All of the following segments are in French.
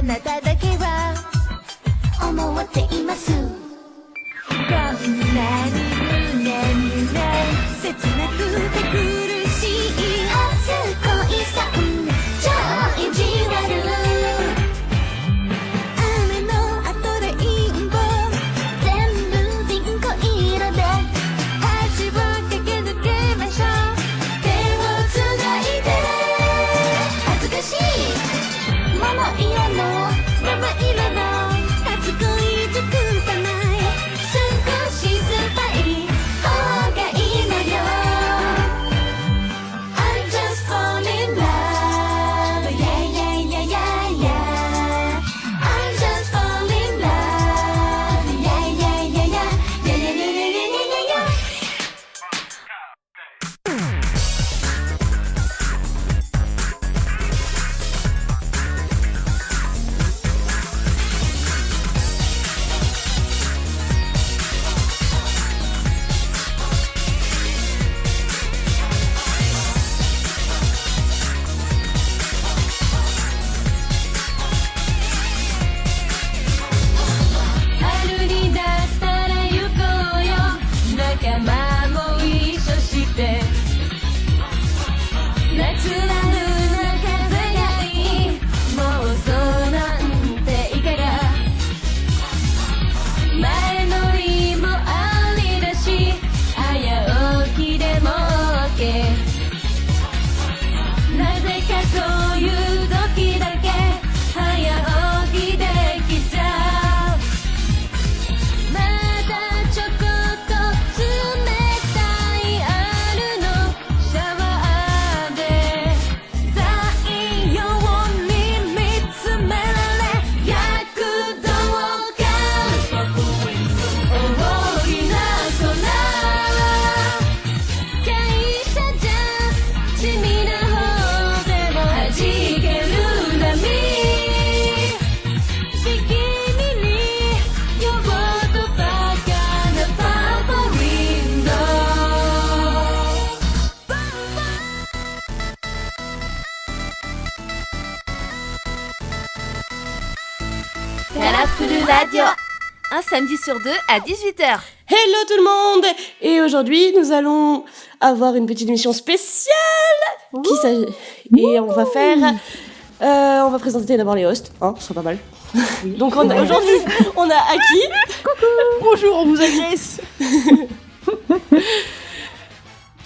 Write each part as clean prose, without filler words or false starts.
なただけは思っています。こんなに胸切なくて苦しい初恋さん超意地悪。雨の後でインボ全部ピンク色で橋を駆け抜けましょう。手をつないで恥ずかしい桃色の桃色の初恋尽くさない少し酸っぱい方がいいのよ。 I just fall in love yeah yeah yeah yeah yeah I just fall in love yeah yeah yeah yeah yeah yeah yeah yeah yeah yeah. 春にだったら行こうよ仲間も一緒して夏なるな風がいいもうそうなんていかが前乗りもありだし早起きでも OK なぜかこういう時だけ早起きできちゃう。まだちょこっと冷たいあるのシャワーで太陽に見つめられ躍動感大きな空会社じゃ地味な方でも弾ける波不気味に夜とバカなパーパーウィンドウカラフルラジオ Un samedi sur deux à 18h. Hello tout le monde. Et aujourd'hui, nous allons avoir une petite émission spéciale qui s'agit... Et on va faire... on va présenter d'abord les hosts, hein, ce sera pas mal. Donc aujourd'hui, on a Aki. Bonjour, on vous agresse.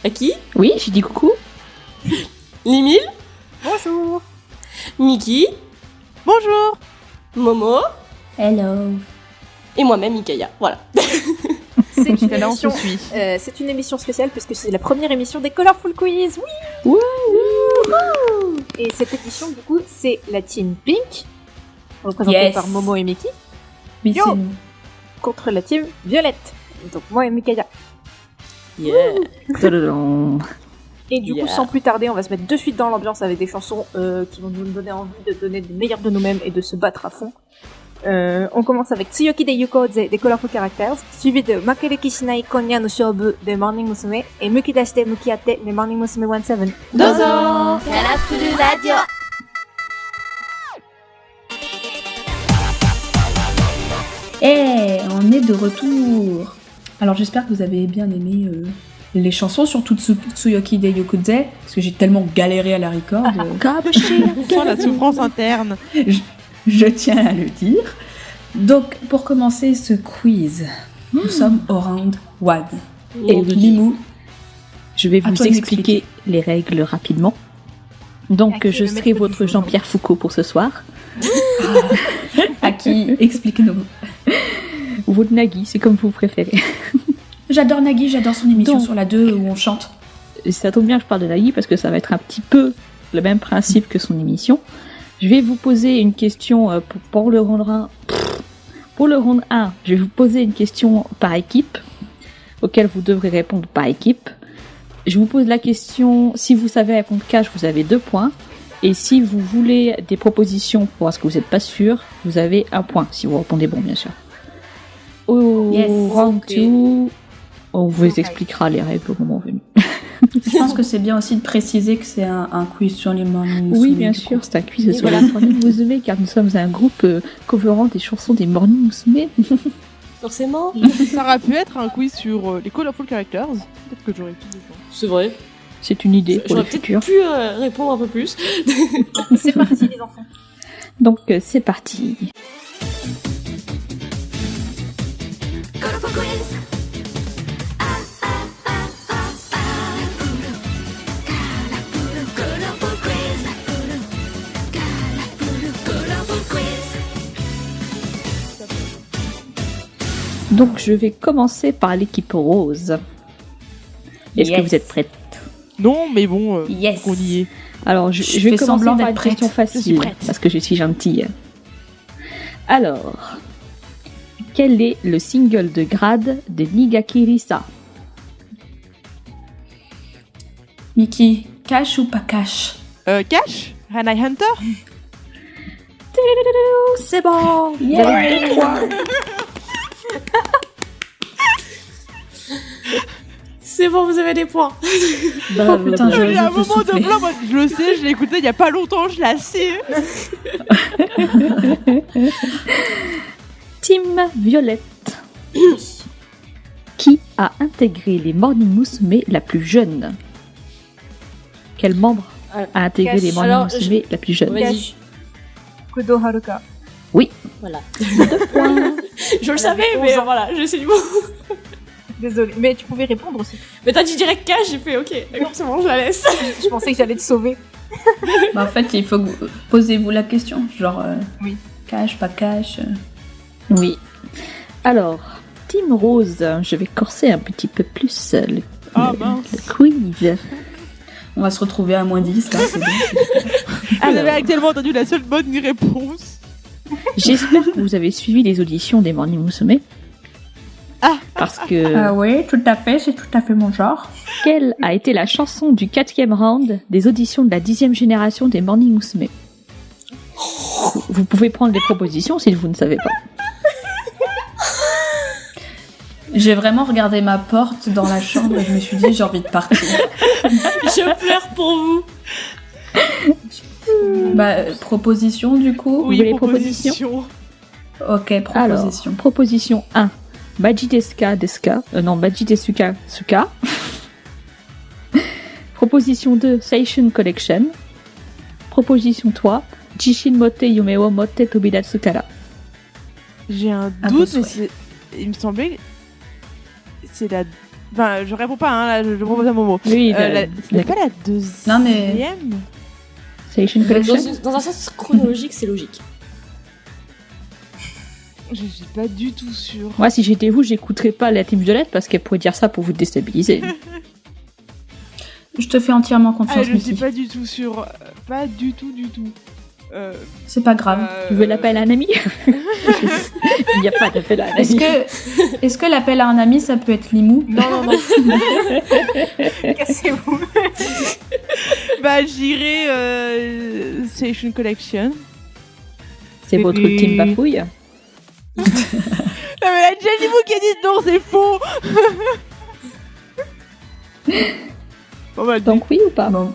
Aki, Oui, j'ai dit coucou. Limil, Bonjour. Miki, Bonjour. Momo Hello. et moi-même Mikaya. Voilà. C'est une, Là, on se émission, suit. c'est une émission spéciale puisque c'est la première émission des Colorful Quiz. Oui. Et cette émission, du coup, c'est la team Pink, représentée Yes. par Momo et Miki, Oui, Yo. c'est nous. contre la team Violette, donc moi et Mikaya. Yeah. Tadadam. Et du coup, Yeah. sans plus tarder, on va se mettre de suite dans l'ambiance avec des chansons qui vont nous donner envie de donner le meilleur de nous-mêmes et de se battre à fond. On commence avec Tsuyoki de Yukoze des Colorful Characters, suivi de Makereki Shinai Konya no Shobu de Morning Musume et Mukidashite Mukiate de Morning Musume 17. Dozo. カラフルラジオ。Eh, on est de retour. Alors j'espère que vous avez bien aimé les chansons, surtout de Tsuyoki de Yokoze, parce que j'ai tellement galéré à la record. On sent la souffrance interne. Je tiens à le dire. Donc, pour commencer ce quiz, nous sommes au round 1. Et Limou, Je vais À vous toi de expliquer les règles rapidement. Donc, À qui je le serai maître votre du jour. Jean-Pierre Foucault pour ce soir. à qui explique-nous. Votre Nagui, c'est comme vous préférez. J'adore Nagui, j'adore son émission Donc. sur la 2 où on chante. Ça tombe bien que je parle de Nagui parce que ça va être un petit peu le même principe que son émission. Je vais vous poser une question pour le round 1. Pour le round 1, je vais vous poser une question par équipe, auquel vous devrez répondre par équipe. Je vous pose la question, si vous savez répondre cash, vous avez 2 points. Et si vous voulez des propositions pour voir ce que vous n'êtes pas sûr, vous avez 1 point, si vous répondez bon, bien sûr. Au Yes, round ok. 2, on vous expliquera les règles au moment venu. Je pense que c'est bien aussi de préciser que c'est un quiz sur les Morning Musume. Oui, bien du sûr, coup. c'est un quiz Et sur voilà. les Morning Musume, car nous sommes un groupe coverant des chansons des Morning Musume. Forcément. Ça aurait pu être un quiz sur les Colorful Characters. Peut-être que j'aurais pu descendre. C'est vrai. C'est une idée pour J'aurais le peut-être futur. pu répondre un peu plus. C'est parti les enfants. Donc, c'est parti. Colorful quiz. Colorful quiz. Colorful quiz. Donc, je vais commencer par l'équipe rose. Est-ce que Yes. vous êtes prête? Non, mais bon, Yes. qu'on y est. Alors, je Je vais fais commencer semblant par d'être une prête. question Je suis facile, prête. parce que je suis gentille. Alors, quel est le single de grade de Nigakirisa? Mickey, cash ou pas cash? Cash Hanai Hunter. C'est bon. Yeah. C'est bon, vous avez des points. Bravo, putain, bravo. Il y a un peux moment de souffler. blanc, moi, je le sais, je l'ai écouté il y a pas longtemps, je la sais. Team Violette. Qui a intégré les Morning Musume la plus jeune? Quel membre a intégré Cash. les Morning Alors, Musume la plus jeune? Vas-y. Cash. Kudo Haruka. Voilà. Point. Je le Elle avait savais, 11 mais ans. voilà, je sais du mot. Désolée, mais tu pouvais répondre aussi. Mais t'as dit direct cash, j'ai fait ok, d'accord, c'est bon, je la laisse. Je pensais que j'allais te sauver. Bah, en fait, il faut que vous posez-vous la question. Genre, Oui. cash, pas cash. Oui. Alors, Team Rose, je vais corser un petit peu plus Ah, le mince. quiz. On va se retrouver à moins 10, là, c'est bon. Vous Alors, avez actuellement entendu la seule bonne réponse. j'espère que vous avez suivi les auditions des Morning Musume. Ah. Parce que Ah oui, tout à fait, c'est tout à fait mon genre. quelle a été la chanson du 4e round des auditions de la 10e génération des Morning Musume? Vous pouvez prendre des propositions si vous ne savez pas. J'ai vraiment regardé ma porte dans la chambre et je me suis dit, j'ai envie de partir. Je pleure pour vous. Bah, proposition du coup. Oui. voulez proposition Ok, Alors, proposition. proposition 1. Baji Deska Deska. Non, Baji Desuka Suka. Proposition 2. Seishun Collection. Proposition 3. Jishin Motte Yumeo Motte Tobida Tsukara. J'ai un À doute, vos mais il me semblait que c'est la... Enfin, je réponds pas, hein, là, je propose un moment. Oui, C'est pas la deuxième. Non, mais- Seishun Collection. Dans un sens chronologique, c'est logique. Je suis pas du tout sûre. Moi, si j'étais vous, j'écouterais pas la team Violette parce qu'elle pourrait dire ça pour vous déstabiliser. Je te fais entièrement Ah, confiance, je suis Mickey. pas du tout sûre. Pas du tout, du tout. C'est pas grave. Tu veux l'appel à un ami? Il n'y a pas d'appel à un ami. Est-ce que l'appel à un ami, ça peut être Limou? Non. Cassez-vous. Bah, j'irai Station Collection. C'est votre Oui. team bafouille. Non, mais la Jenny Boo qui a dit non, c'est faux. Bon, bah, Donc oui ou pas? Bon,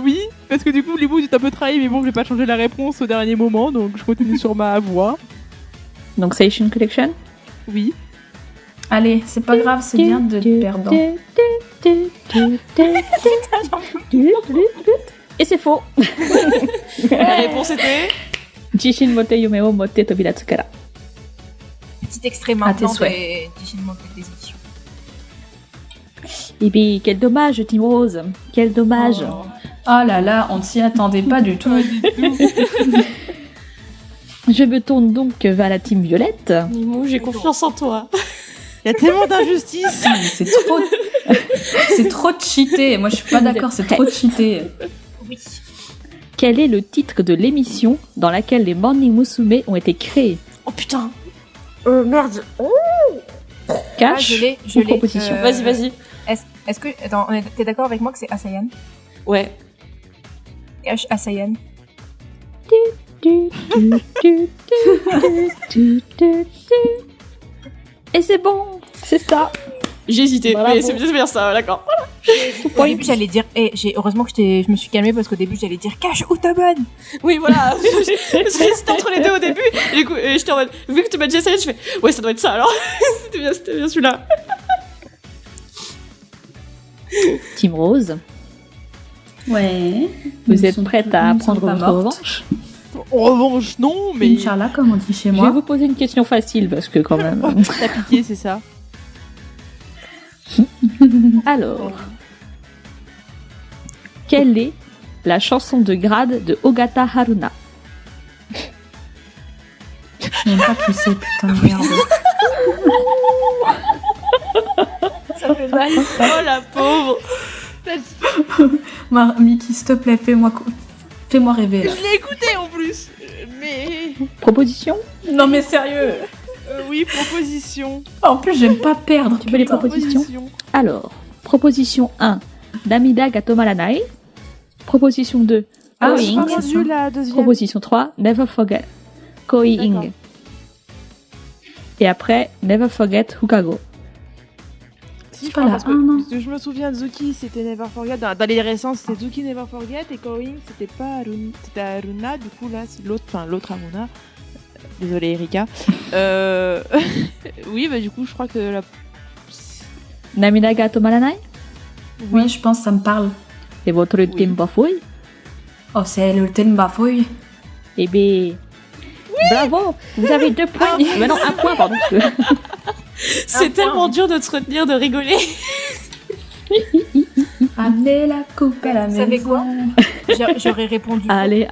oui, parce que du coup, les bouts, j'ai un peu trahi, mais bon, je vais pas changer la réponse au dernier moment, donc je continue sur ma voie. Donc Seishun Collection. Oui. allez, c'est pas grave, c'est bien de perdre. Et c'est faux. La réponse était. Jishin Motte Yumeo Motte Tobida Tsukara. Petit extrait tes maintenant souhaits. des déchaînements des éditions. Et puis, quel dommage, Team Rose. Quel dommage. Oh là là, on ne s'y attendait pas du tout. Je me tourne donc vers la team Violette. Mimou, j'ai confiance en toi. Il y a tellement d'injustice. Ah, mais c'est trop cheaté. Moi, je suis pas d'accord, c'est trop cheaté. Oui. Quel est le titre de l'émission dans laquelle les Morning Musume ont été créés? Oh putain. Merde. Cash je l'ai. ou proposition? Vas-y. Est-ce que... Attends, t'es d'accord avec moi que c'est Asayan? Ouais. Cash Asayan. Et c'est bon, c'est ça. J'ai hésité, Bravo. mais c'est bien ça, d'accord. Au début, j'allais dire, heureusement que je me suis calmée parce qu'au début, j'allais dire cache Utoban. Oui, voilà. J'hésitais entre les deux au début. Et du coup, j'étais en mode, vu que tu m'as dit ça, je fais, ouais, ça doit être ça alors. C'était bien celui-là. Team Rose, Ouais. vous êtes prête à prendre votre revanche? En revanche, non, mais Inch'Allah, comme on dit chez Je vais moi. vous poser une question facile parce que quand même. t'as piqué, c'est ça. Alors, quelle est la chanson de grade de Ogata Haruna? Je sais même pas qui c'est, putain de merde. Ça fait mal. Oh la pauvre. Mickey, s'il te plaît, fais-moi rêver là. Je l'ai écouté en plus. Mais Proposition? Non mais sérieux. oui, proposition. En plus, j'aime pas perdre. Tu veux les putain. propositions? Alors, proposition 1, Namida ga tomaranai. Proposition 2, Ah, Going. je crois que c'est Entendu ça. la deuxième. Proposition 3, Never Forget. Going. D'accord. Et après, Never Forget Hukago. Si, je pas crois, la parce que, 1, non. parce que je me souviens de Zuki, c'était Never Forget. Dans les récents, c'était Zuki Never Forget et Going, c'était pas Aruna, c'était Aruna. Du coup, là, c'est l'autre Aruna. Désolée, Erika. Oui, bah du coup, je crois que la. Namida ga tomaranai. Oui, je pense que ça me parle. Et votre ultime bafouille. Oh, c'est le thème bafouille. Eh bien, bravo, vous avez 2 points. Mais non, 1 point, pardon. parce que- C'est tellement dur de se retenir de rigoler. Amenez la coupe à la Vous maison. savez quoi J'aurais répondu faux. Allez.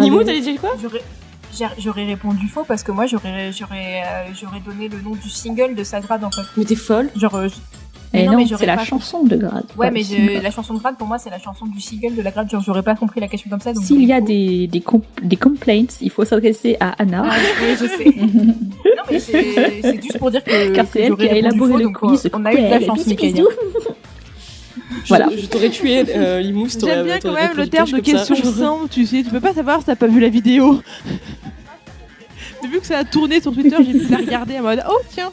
Nimo, t'allais dire quoi? J'aurais répondu faux parce que moi, j'aurais donné le nom du single de sa grade en fait. Mais t'es folle. Genre, Et non, non, mais c'est j'aurais la pas chanson de grade. ouais, pas mais le single. la chanson de grade pour moi, c'est la chanson du single de la grade. Genre, j'aurais pas compris la question comme ça. Donc S'il y a j'aurais des complaints, il faut s'adresser à Anna. Ah, oui, je sais. Non, mais c'est juste pour dire que. Car c'est elle j'aurais qui a répondu élaboré faux, le donc, quiz. On a eu de la chance, Bisous, Mickaël. bisous. Voilà. Je t'aurais tué, Limou, si J'aime bien quand même le répondu terme de comme ça. question simple, tu sais, tu peux pas savoir si t'as pas vu la vidéo. Depuis que ça a tourné sur Twitter, j'ai pu la regarder en mode oh tiens.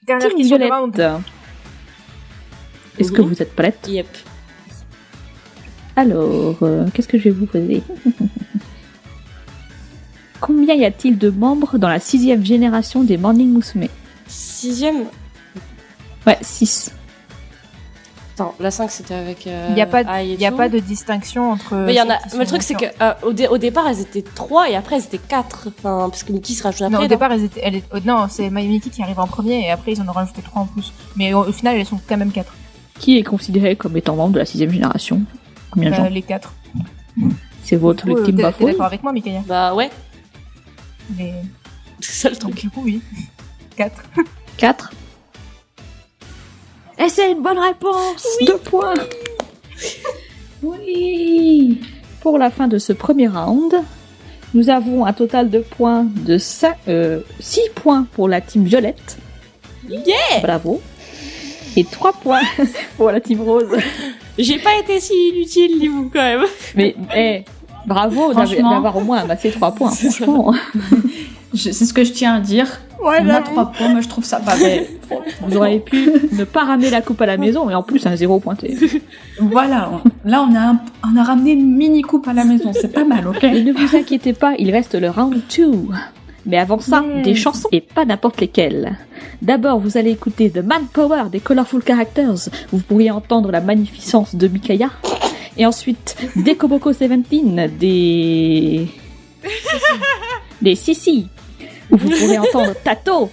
Dernière Team question de Violette. round. Est-ce que vous êtes prête? Yep. Alors, qu'est-ce que je vais vous poser? Combien y a-t-il de membres dans la 6e génération des Morning Musume? 6ème. Ouais, 6. Attends, la 5 c'était avec. Il n'y a pas de de distinction entre. Mais il y en a. ceux qui Mais le sont truc c'est sur- que au départ elles étaient 3 et après elles étaient 4. Enfin, parce que Mickey se rajoute après. Non, au non départ, non, c'est Mickey qui arrive en premier et après ils en ont rajouté 3 en plus. Mais au final, elles sont quand même 4. Qui est considéré comme étant membre de la 6e génération? Combien de gens? Les 4. C'est votre ultime T'es bafouille? d'accord avec moi, Mickaël? Bah ouais, Mais c'est ça le donc, truc. du coup, oui. 4. 4. Et c'est une bonne réponse! 2 points! Oui! Pour la fin de ce premier round, nous avons un total de points de 6 points pour la team Violette. Yeah! Bravo! Et 3 points pour la team Rose. J'ai pas été si inutile, Limou, quand même. Mais, bravo Franchement. d'avoir au moins amassé 3 points, franchement. C'est ce que je tiens à dire. Ouais, On a 3 points, mais je trouve ça pas vrai. Vous auriez pu ne pas ramener la coupe à la maison et en plus un 0 pointé. Voilà, là on a ramené une mini coupe à la maison, c'est pas mal, ok? Et ne vous inquiétez pas, il reste le round 2. Mais avant ça, Yes. des chansons et pas n'importe lesquelles. D'abord, vous allez écouter The Manpower des Colorful Characters. Vous pourriez entendre la magnificence de Mikaya. Et ensuite, Dekoboko 17 des Sissi. Où vous pourrez entendre Tato.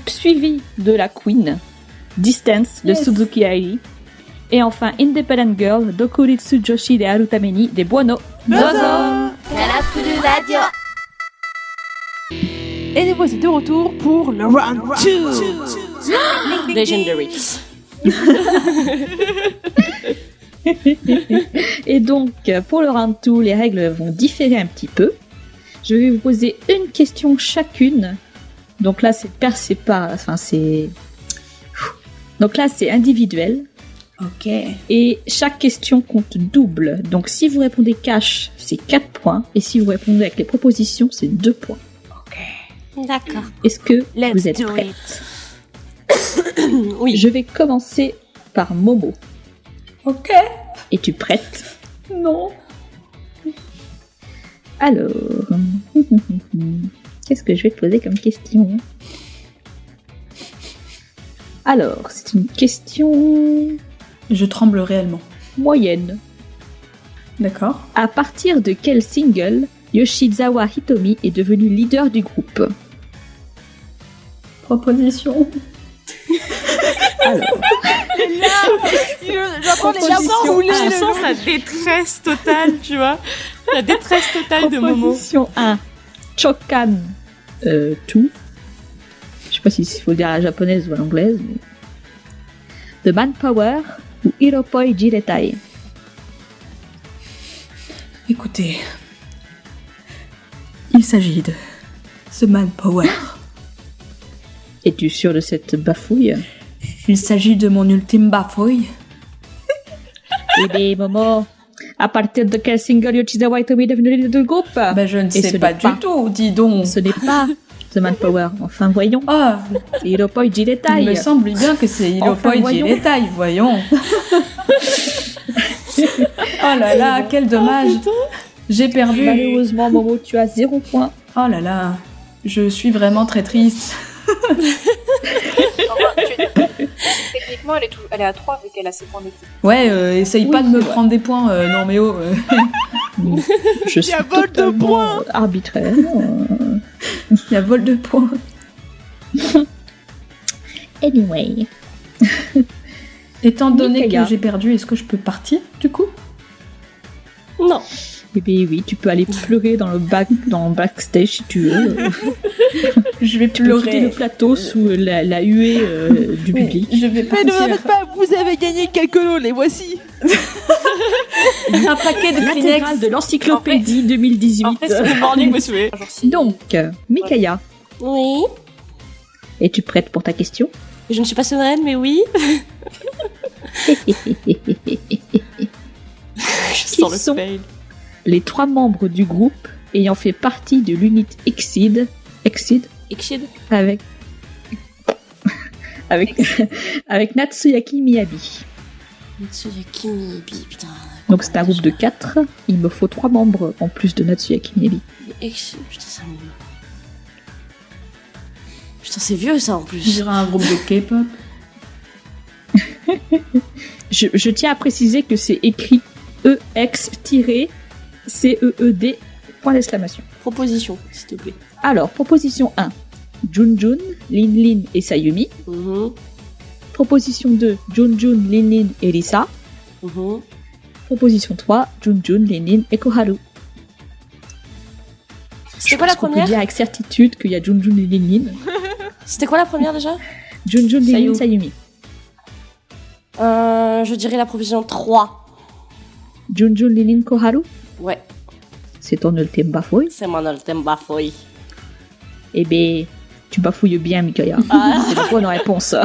Suivi de la Queen, Distance de Yes. Suzuki Airi. Et enfin, Independent Girl, Dokuritsu Joshi de Harutameni des Buono. Dozo Carafuru Radio. Et nous voici de retour pour le round 2. Legendary. Et donc, pour le round 2, les règles vont différer un petit peu. Je vais vous poser une question chacune. Donc là, donc là, c'est individuel. Ok. Et chaque question compte double. Donc si vous répondez cash, c'est 4 points. Et si vous répondez avec les propositions, c'est 2 points. D'accord. Est-ce que Let's vous êtes do prêts? it. Oui. Je vais commencer par Momo. Ok. Es-tu prête? Non. Alors, qu'est-ce que je vais te poser comme question? Alors, c'est une question Je tremble réellement. moyenne. D'accord. À partir de quel single Yoshizawa Hitomi est devenu leader du groupe? Proposition. Alors, J'entends les larmes Tu couler le sens long. la détresse totale, tu vois. La détresse totale de Momo. proposition 1, Chokan 2. Je sais pas s'il faut le dire à la japonaise ou à l'anglaise. Mais... The Manpower ou Hiropoi Jiretai. Écoutez, il s'agit de The Manpower. Es-tu sûr de cette bafouille? Il s'agit de mon ultime bafouille. Eh bien, Momo, à partir de quel single Yoshizawa Hitomi est devenu leader du groupe? Ben, je ne Et ce sais pas n'est pas. du tout, dis donc. Ce n'est pas The Manpower. Enfin, voyons. Ah, C'est Hiropoi Jiretai. il me semble bien que c'est Hiropoi voyons. Jiretai, voyons. Oh là là, quel dommage. J'ai perdu. Malheureusement, Momo, tu as 0 point. Oh là là, je suis vraiment très triste. Techniquement, elle est à 3 vu qu'elle a ses points d'équipe. Ouais, essaye Oui, pas de me c'est vrai. prendre des points, non mais oh. Je suis y a vol de totalement points. arbitraire. Il y a vol de points. Anyway. Étant donné Mikaya. que j'ai perdu, est-ce que je peux partir du coup? Non. Eh bien oui, tu peux aller pleurer dans le backstage si tu veux. Je vais Tu peux quitter le pleurer. plateau sous la huée du Oui, public. je vais Mais ne vous en partir. faites pas, vous avez gagné quelques lots, les voici. Un paquet de L'intégrale Kleenex. de l'encyclopédie 2018. En fait, c'est Good morning, monsieur. un jour si- Donc, Mikaya, Oui. es-tu prête pour ta question? Je ne suis pas sereine, mais oui. Je sens le sont fail. Les 3 membres du groupe ayant fait partie de l'unité Exceed Ikshid. avec avec Natsuyaki Miyabi. Mitsuyaki Miyabi, putain. Donc c'est un groupe de 4. Il me faut 3 membres en plus de Natsuyaki Miyabi. Ikshid, putain, ça me... Putain, c'est vieux ça en Je plus. dirais un groupe de K-pop. Je tiens à préciser que c'est écrit EX-CEED, point d'exclamation. Proposition, s'il te plaît. Alors, proposition 1, Junjun, Linlin et Sayumi. Mhm. Proposition 2, Junjun, Linlin et Risa. Mhm. Proposition 3, Junjun, Linlin et Koharu. C'était quoi la On peut première dire avec certitude qu'il y a Junjun et Linlin. C'était quoi la première déjà? Junjun, Linlin, Sayu. Sayumi. Je dirais la proposition 3. Junjun, Linlin, Koharu. Ouais, C'est ton ultime bafouille. c'est mon ultime bafouille. Eh ben, tu bafouilles bien, Mikaya. Ah, C'est la bonne réponse. ça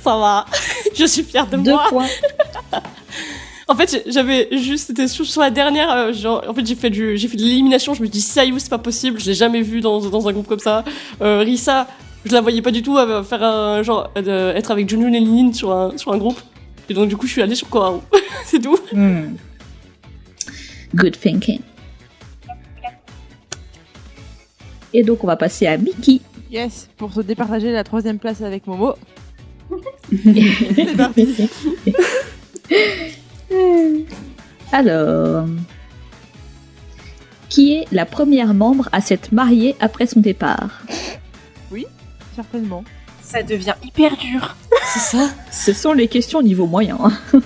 va. Je suis fière de 2 moi. points. En fait, j'avais juste, c'était sur la dernière, genre, en fait, j'ai fait de l'élimination, je me dis, Sayu, c'est pas possible, je l'ai jamais vu dans un groupe comme ça. Risa, je la voyais pas du tout faire un, genre, être avec Junjun et Linin sur un groupe. Et donc, du coup, je suis allée sur Koharu. C'est tout. Good thinking. Et donc, on va passer à Miki. Yes, pour se départager la 3ème place avec Momo. C'est parti. Alors, qui est la première membre à s'être mariée après son départ? Certainement. Ça devient hyper dur. C'est ça. Ce sont les questions niveau moyen. hein.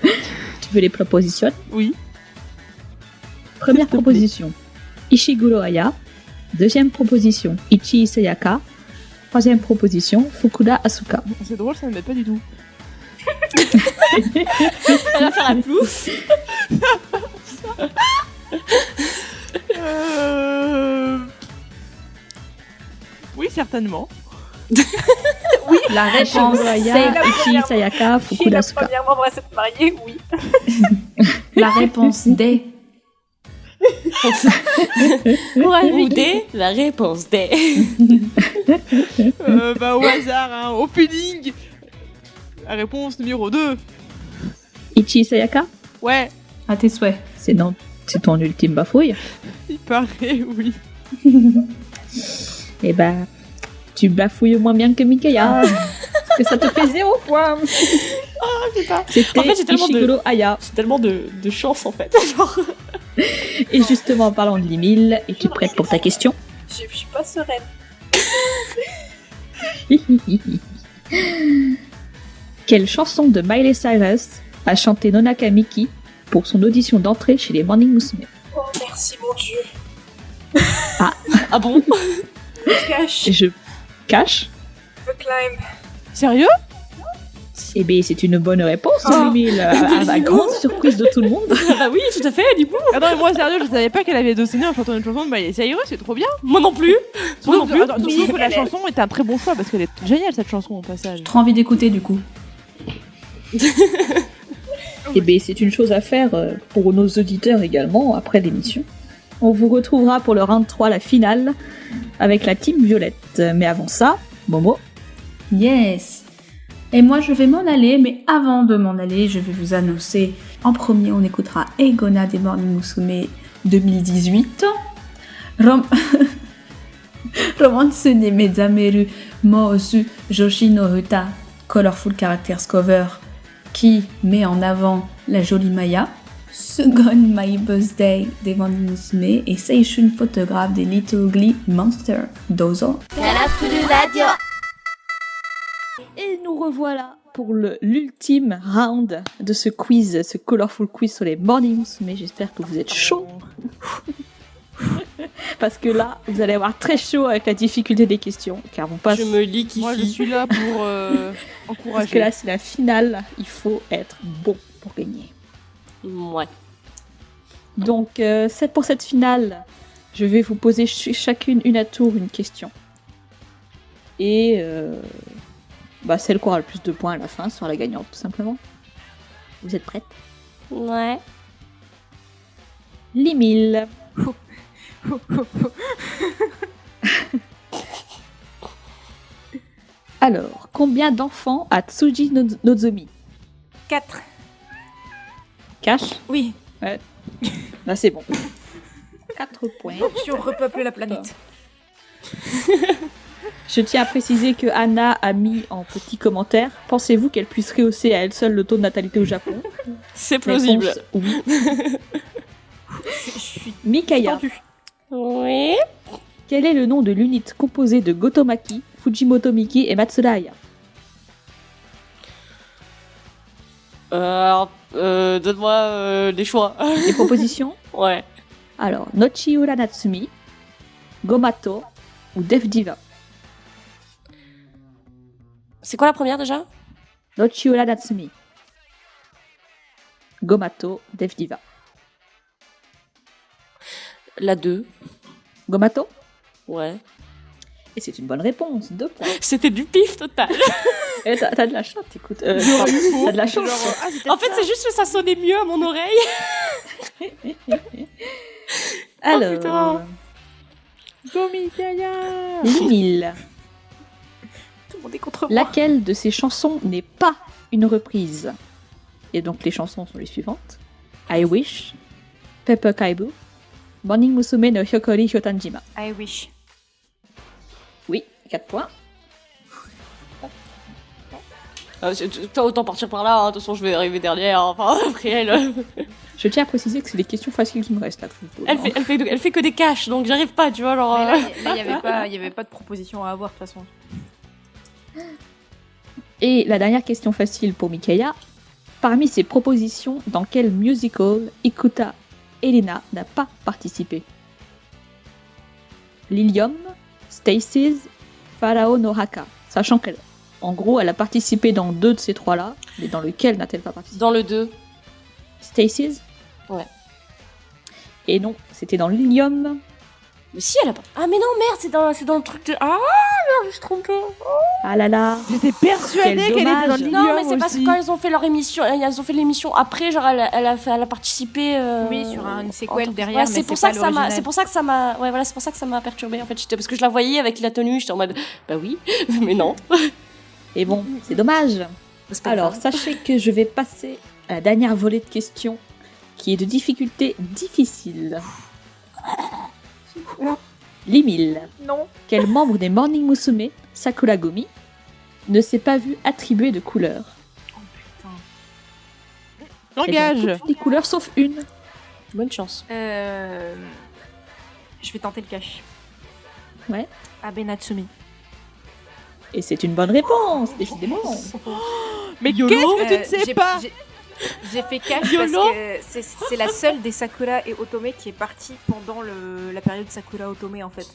Tu veux les propositions? Oui. Première S'il te plaît. proposition, Ishiguro Aya. Deuxième proposition, Ichi Sayaka. Troisième proposition, Fukuda Asuka. C'est drôle, ça ne met pas du tout. Elle va faire la plouf. Oui, certainement. La réponse, Ishiguro Aya, c'est la Ichi première- Sayaka, Qui est Fukuda la Asuka. première membre à s'être mariée, oui. la réponse D. Courage, ou D, la réponse D. Au hasard, hein, au pudding. La réponse numéro 2. Ichi Sayaka, Ouais, À tes souhaits. c'est ton ultime bafouille. il paraît, oui. Eh ben, tu bafouilles moins bien que Mikaya. Parce que ça te fait 0 point. C'était En fait, j'ai tellement de- Ishiguro Aya. J'ai tellement de chance en fait. Genre, Et justement, en parlant de Limil, es-tu prête pour ta question? Je suis pas sereine. Quelle chanson de Miley Cyrus a chanté Nonaka Miki pour son audition d'entrée chez les Morning Musume? Oh, merci mon dieu. ah bon? Cash, Je cache. the climb. Sérieux? Eh bien, c'est une bonne réponse, Oh. Limil. À la grande surprise de tout le monde. Ah bah oui, tout à fait, du coup. Attends, mais moi sérieux, je savais pas qu'elle avait donné en chantant une chanson de Miley Cyrus, c'est trop bien. Moi non plus. Moi non plus. Attends, surtout que la chanson est un très bon choix parce qu'elle est géniale cette chanson au passage. Trop envie d'écouter du coup. Eh bien, c'est une chose à faire pour nos auditeurs également après l'émission. On vous retrouvera pour le round 3, la finale, avec la team Violette. Mais avant ça, Momo, Yes. Et moi, je vais m'en aller, mais avant de m'en aller, je vais vous annoncer. En premier, on écoutera Egona des Morning Musume 2018. Romance ne Mezameru Moosu Joshi no Uta Colorful Characters Cover, qui met en avant la jolie Maya. Second My Birthday des Morning Musume et Seishun Photographe des Little Ugly Monster. Dozo. カラフルラジオ et nous revoilà pour l'ultime round de ce quiz, ce colorful quiz sur les Morning Musume. J'espère que vous êtes chaud. Parce que là, vous allez avoir très chaud avec la difficulté des questions, car on passe. Je me liquifie. Moi je suis là pour Parce que encourager. là, c'est la finale. Il faut être bon pour gagner. Ouais. Donc, pour cette finale, je vais vous poser chacune une à tour une question. Et celle qui aura le plus de points à la fin sera la gagnante, tout simplement. Vous êtes prêtes? Ouais. Limil. Alors, combien d'enfants a Tsuji Nozomi? 4. Cash? Oui, Là, c'est bon. 4 points. si on repeuple la planète. Je tiens à préciser que Anna a mis en petit commentaire: pensez-vous qu'elle puisse rehausser à elle seule le taux de natalité au Japon? C'est plausible. Réponse, oui. Je suis Mikaya, tendue. Oui. quel est le nom de l'unité composée de Gotomaki, Fujimoto Miki et Matsuda Aya? Donne-moi des choix. Les propositions? Ouais. Alors, Nochiura Natsumi, Gomato ou Def Diva? C'est quoi la première déjà? Nochiura Natsumi, Gomato, Def Diva. La 2. Gomato? Ouais. Et c'est une bonne réponse, 2 points. C'était du pif total. Eh, t'as de la chance, écoute. T'as de la chance. En fait, c'est juste que ça sonnait mieux à mon oreille. Alors, putain. Go Mikaya. Limil, Tout le monde est contre moi. laquelle de ces chansons n'est pas une reprise? Et donc les chansons sont les suivantes: I Wish, Pepper Kaibu, Morning Musume no Hyokori Hyotanjima. I wish. Oui, 4 points. Toi, autant partir par là. hein. De toute façon, je vais arriver dernière. Enfin, après elle. Je tiens à préciser que c'est les questions faciles qui me restent là. Elle fait que des caches, donc j'arrive pas, tu vois. Genre, Mais là, il n'y avait pas de proposition à avoir de toute façon. Et la dernière question facile pour Mikaya: parmi ces propositions, dans quel musical Ikuta Elena n'a pas participé? Lilium, Stacy's, Pharaoh no Haka. Sachant qu'elle, en gros, elle a participé dans 2 de ces 3-là, mais dans lequel n'a-t-elle pas participé? Dans le 2. Stacy's? Ouais. Et non, c'était dans Lilium. Mais si, elle a pas. Ah, mais non, merde, c'est dans le truc de. Ah, merde, je me suis trompée. Ah là là. J'étais persuadée Quel qu'elle était dans dommage. le Non, Lilium mais c'est parce que aussi. quand ils ont fait leur émission, elles ont fait l'émission après, genre elle a participé. Oui, sur une séquelle en- derrière, Ouais, mais c'est pour c'est ça pas que ça m'a, l'original. c'est pour ça que ça m'a, ouais, voilà, c'est pour ça que ça m'a perturbée en fait. Parce que je la voyais avec la tenue, j'étais en mode, bah oui, mais non. Et bon, c'est dommage. C'est pas Alors, grave. sachez que je vais passer à la dernière volée de questions, qui est de difficulté difficile. Limil. Non. Quel membre des Morning Musume, Sakura Gomi, ne s'est pas vu attribuer de couleur? Langage. Elles ont toutes les couleurs sauf une. Bonne chance. Je vais tenter le cash. Ouais. Abe Natsumi. Et c'est une bonne réponse, décidément. Mais YOLO. qu'est-ce que tu ne sais J'ai- pas J'ai fait cash parce YOLO. que c'est la seule des Sakura et Otome qui est partie pendant la période Sakura Otome en fait.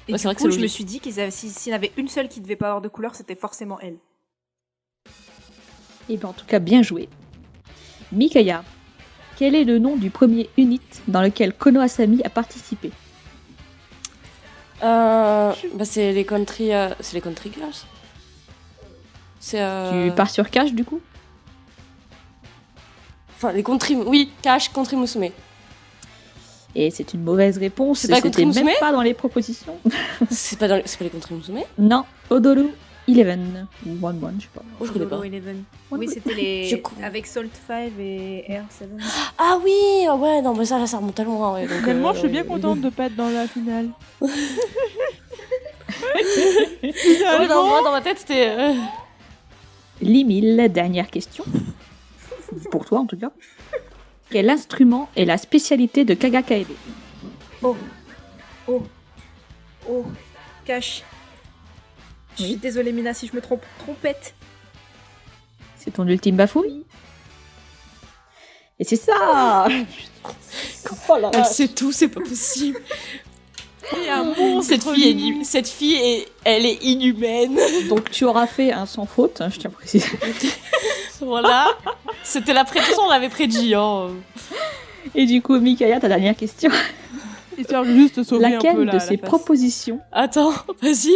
Et Ouais, du c'est vrai que coup, c'est je me logique. suis dit s'il y en avait une seule qui devait pas avoir de couleur, c'était forcément elle. Et bien en tout cas, bien joué. Mikaya, quel est le nom du premier unit dans lequel Kono Asami a participé? Bah c'est les country girls. C'est Tu pars sur Cash du coup? Enfin les country, oui, Cash country Musume. Et c'est une mauvaise réponse, C'est pas c'était Country même Musume pas dans les propositions. c'est pas les country Musume. Non, Odoru 11 ou 11, je sais pas. Oh, je connais pas. Solo Eleven. Oui, c'était les Je connais. avec Salt 5 et Air 7. Ah oui, ouais, non mais ça là ça remonte à loin. Ouais, donc, Finalement, je suis bien ouais. contente de pas être dans la finale. Ouais, non, moi dans ma tête c'était. Limil, dernière question. Pour toi en tout cas. Quel instrument est la spécialité de Kaga Kaede? Oh, cash. Je suis désolée Mina si je me trompe. Trompette. C'est ton ultime bafouille? Et c'est ça. Oh là Elle là. sait tout, c'est pas possible. Il y a un monstre. Cette fille elle est inhumaine. Donc tu auras fait un sans faute, hein, je tiens à préciser. Voilà. C'était la prédiction, on l'avait prédit. Hein. Et du coup, Mikaya, ta dernière question. Histoire de juste de sauver un peu Laquelle la de ces face. propositions, Attends, vas-y.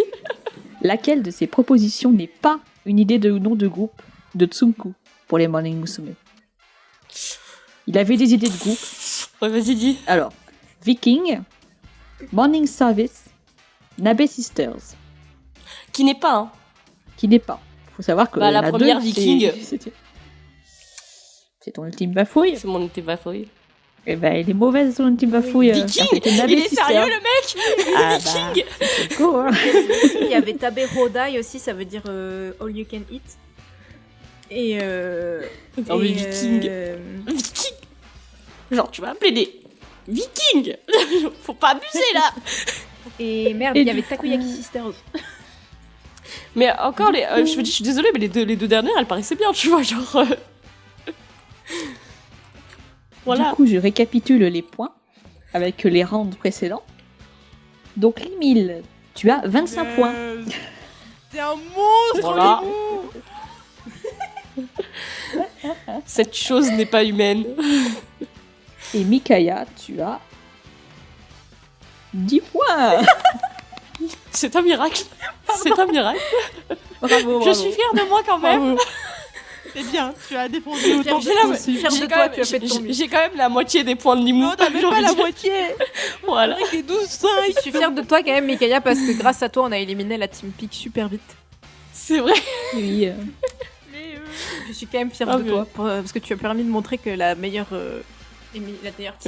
laquelle de ces propositions n'est pas une idée de nom de groupe de Tsunku pour les Morning Musume? Il avait des idées de groupe. Ouais, vas-y, dis. Alors, Viking, Morning Service, Nabe Sisters, Qui n'est pas, hein. qui n'est pas. Faut savoir que Bah, la il y en a première, deux, Viking. C'est ton ultime bafouille. C'est mon été bafouille. Eh ben, elle est mauvaise ton ultime bafouille. Viking C'était Nabe Il est Sisters. sérieux, le mec Ah, Viking bah, go, hein. Il y avait Tabe Hodai aussi, ça veut dire All You Can Eat. Et Non, mais Viking. Viking Genre, tu vas appeler des Vikings Faut pas abuser, là. Et merde, Et il y avait du Takoyaki coup- Sisters. Mais encore, je me dis, je suis désolée, mais les deux dernières, elles paraissaient bien, tu vois, genre... Voilà. Du coup, je récapitule les points avec les rounds précédents. Donc, Limil, tu as 25 points. T'es un monstre, Voilà. Limou. Cette chose n'est pas humaine. Et Mikaya, tu as 10 points. C'est un miracle. C'est un miracle. Bravo, Je suis fière de moi quand même. Bravo. C'est bien, tu as défendu autant J'ai de la- temps aussi. Fière de J'ai toi, quand même- tu as fait de ton mieux. j'ai quand même la moitié des points de Nimou. Non, t'as même j'ai pas envie la de dire. moitié. Voilà. Avec les 12-5. Je suis fière de toi quand même, Mikaya, parce que grâce à toi, on a éliminé la Team Peak super vite. C'est vrai. Oui, Mais Je suis quand même fière Ah, de mais- toi, parce que tu as permis de montrer que la meilleure team,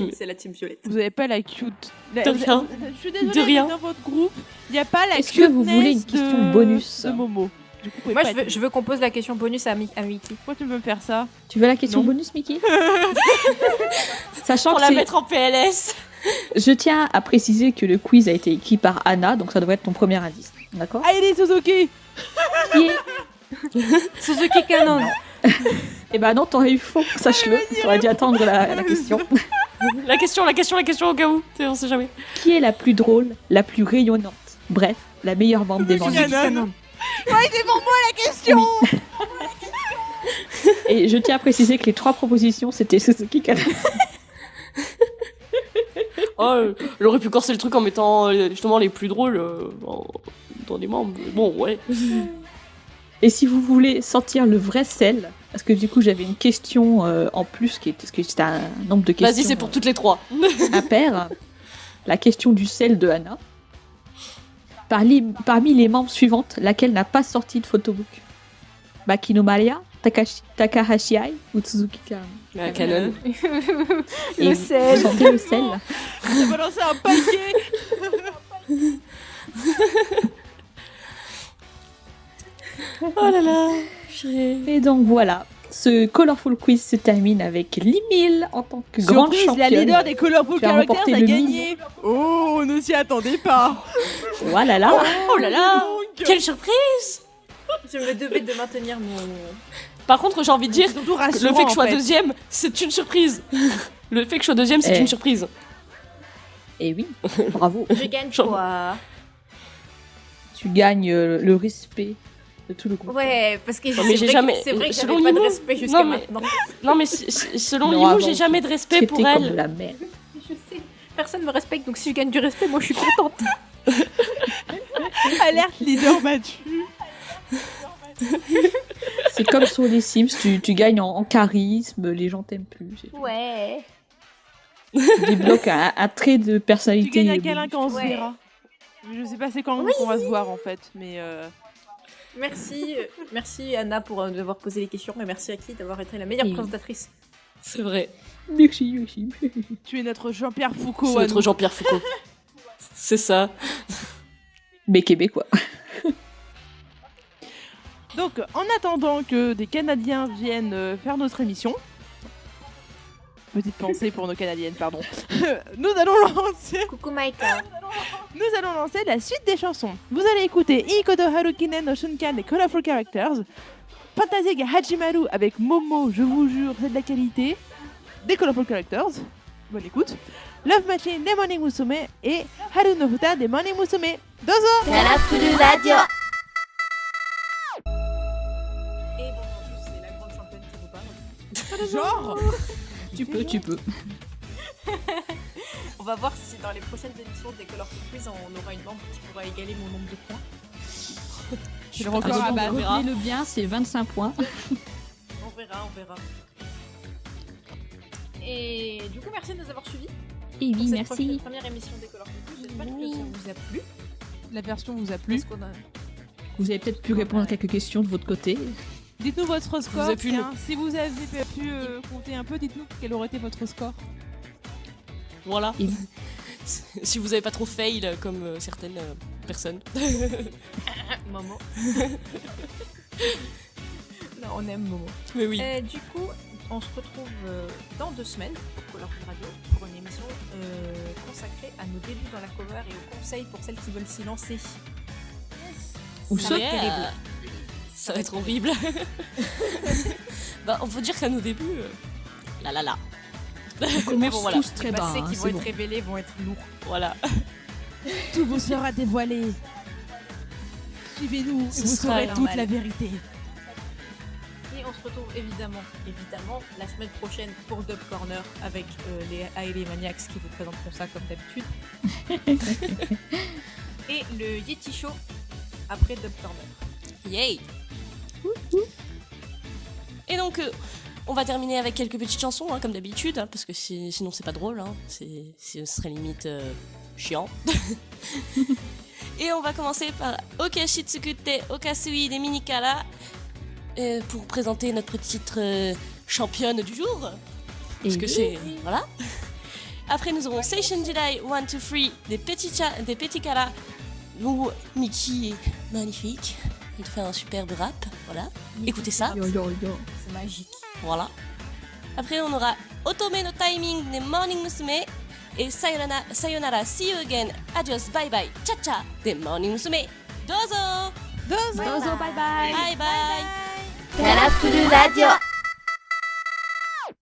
Mais- c'est la Team Violette. vous avez pas la cute. De rien. Je suis désolée, De rien. mais dans votre groupe, il n'y a pas la Est-ce que vous cuteness voulez une question bonus de Momo. Du coup, vous pouvez Moi, pas être- je veux qu'on pose la question bonus à Mickey. Pourquoi tu veux me faire ça? tu veux la question Non. bonus, Mickey? Sachant Pour que la c'est- mettre en PLS. je tiens à préciser que le quiz a été écrit par Anna, donc ça devrait être ton premier indice. D'accord? Allez, Suzuki. Qui est... Suzuki Canon. Eh ben non, t'aurais eu faux, sache-le. T'aurais dû attendre la question. La question au cas où. On sait jamais. Qui est la plus drôle, la plus rayonnante? Bref, la meilleure bande des Suzuki vendus. Canon. Ouais, c'est pour moi la question. Et je tiens à préciser que les 3 propositions, c'était Suzuki Canon. Elle aurait pu corser le truc en mettant justement les plus drôles dans des membres. Bon, ouais. Et si vous voulez sortir le vrai sel, parce que du coup j'avais une question en plus, parce que c'était un nombre de questions. Vas-y, c'est pour toutes les trois. Impair. La question du sel de Anna. Parmi les membres suivantes, laquelle n'a pas sorti de photobook? Makino Maria, Takahashi Ai ou Tsuzuki Canon. Et sel. Vous sentez le sel? On a balancé un paquet. Oh là là. Purée. Et donc voilà, ce Colorful Quiz se termine avec Limil en tant que grande Surprise, championne. la leader des Colorful Tu as Characters remporté a le gagné. Oh, on ne s'y attendait pas. Voilà là. Oh là là. Donc, Quelle surprise. Je me devais de maintenir mon... Par contre, j'ai envie de dire, surtout le rassurant, fait que je sois en fait. deuxième, c'est une surprise. Le fait que je sois deuxième, c'est Eh. une surprise. Et oui, bravo. Je gagne quoi? Tu gagnes le respect de tout le groupe. Ouais, parce que Non, mais j'ai jamais- c'est vrai que selon j'avais pas de Nimo- respect jusqu'à Non, mais- maintenant. Non, mais selon Non, Limo, avant, j'ai jamais de respect pour Traité comme elle. la merde. Je sais, personne me respecte, donc si je gagne du respect, moi je suis contente. Alerte leader battu. C'est comme sur les Sims, tu gagnes en charisme, les gens t'aiment plus. c'est tout. Ouais. Tu débloques un trait de Tu personnalité. gagnes à câlin quand on se Ouais. verra. Je sais pas c'est quand qu'on va se voir en fait, mais Merci Anna pour d'avoir posé les questions, et merci Aki d'avoir été la meilleure Oui. présentatrice. C'est vrai. Merci. tu es notre Jean-Pierre Foucault. C'est à notre nous. Jean-Pierre Foucault. C'est ça. Mais québécois. Donc, en attendant que des Canadiens viennent faire notre émission, petite pensée pour nos Canadiennes, pardon, nous allons lancer Coucou Maïka. la suite des chansons. Vous allez écouter Ikoto Harukinen no Shunkan des Colorful Characters, Fantasy ga Hajimaru avec Momo, je vous jure, c'est de la qualité, des Colorful Characters. Bonne écoute. Love Machine des Morning Musume et Haru no Futa des Morning Musume. Dozo! カラフルラジオ Et bon, en plus, c'est la grande championne qui vous parle. Genre! Tu peux. On va voir si dans les prochaines émissions des Colorful Quiz, on aura une membre qui pourra égaler mon nombre de points. C'est le record à battre. Retenez-le bien, c'est 25 points. On verra. Et du coup, merci de nous avoir suivis. Et pour oui, cette merci. première émission des Colorful Quiz. J'espère que ça vous a plu. La version vous a plu. Parce qu'on a- Vous avez peut-être pu répondre à quelques questions de votre côté. Dites-nous votre score. avez pu tiens. Si vous avez pu compter un peu, dites-nous quel aurait été votre score. Voilà. Et- Si vous avez pas trop fail comme certaines personnes. Momo. Non, on aime Momo. Mais oui. Du coup, on se retrouve dans 2 semaines pour Colorful Radio pour une émission consacrée à nos débuts dans la cover et aux conseils pour celles qui veulent s'y lancer. Ou Ça ça. va être terrible. Ça va être horrible. Bah, on peut dire qu'à nos débuts, là. Mais bon, voilà. tous très Les bas. passés hein, qui c'est vont bon. être révélés vont être lourds. Voilà. Tout vous sera dévoilé. Suivez-nous et Ce vous sera saurez normal. toute la vérité. Et on se retrouve évidemment, la semaine prochaine pour Dub Corner avec les Ailey Maniacs qui vous présenteront ça comme d'habitude. Et le Yeti Show après Dub Corner. Yay. Et donc, on va terminer avec quelques petites chansons, hein, comme d'habitude, hein, parce que sinon c'est pas drôle, hein, ce serait limite chiant. Et on va commencer par Okashitsukute Okasui des Minikara pour présenter notre petite championne du jour. Parce que c'est... Voilà. Après, nous aurons Seishun Jidai 1, 2, 3 des Petits Kara, où Miki est magnifique. Il te fait un superbe rap, voilà. Écoutez ça, C'est magique. voilà. Après, on aura Otome no Timing des Morning Musume et Sayonara, See You Again, Adios, Bye Bye, Cha Cha des Morning Musume. Dozo! Dozo, bye bye. Bye bye! カラフルラジオ